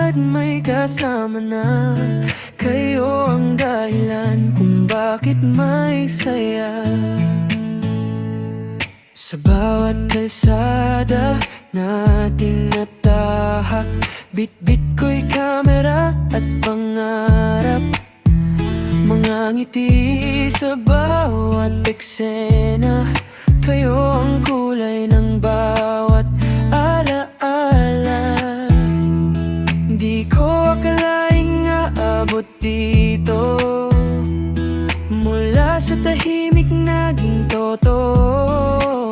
bawat may kasama na. Kayo ang dahilan kung bakit may saya. Sa bawat kalsada nating natahak, bit-bit ko'y kamera at pangarap. Mga ngiti sa bawat eksena, kayo ang kulay ng bawat alaala. Di ko akalaing aabot dito, mula sa tahimik naging totoo.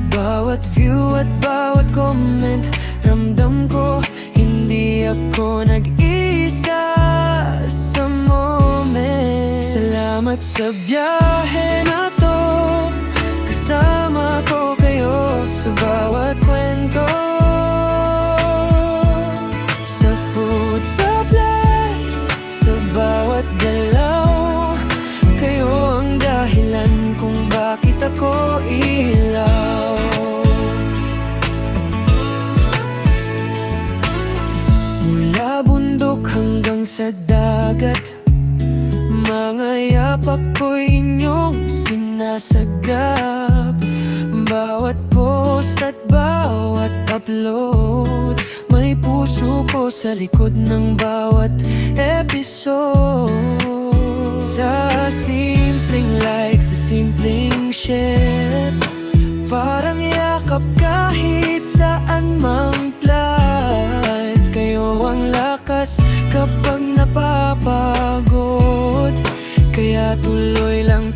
Bawat view at bawat comment, ramdam ko hindi ako nag-isa sa moment. Salamat sa biyahe na to, kasama ko kayo sa bawat kwento. Sa food, sa flex, sa bawat galaw, kayo ang dahilan kung bakit ako ilaw. Mula bundok hanggang sa dagat, mga yapak ko'y inyong sinasagap. Bawat post at bawat upload, may puso ko sa likod ng bawat episode. Sa simpleng like, sa simpleng share, parang yakap kahit saan mang place. Kayo ang lakas kapag napapagod, kaya tuloy lang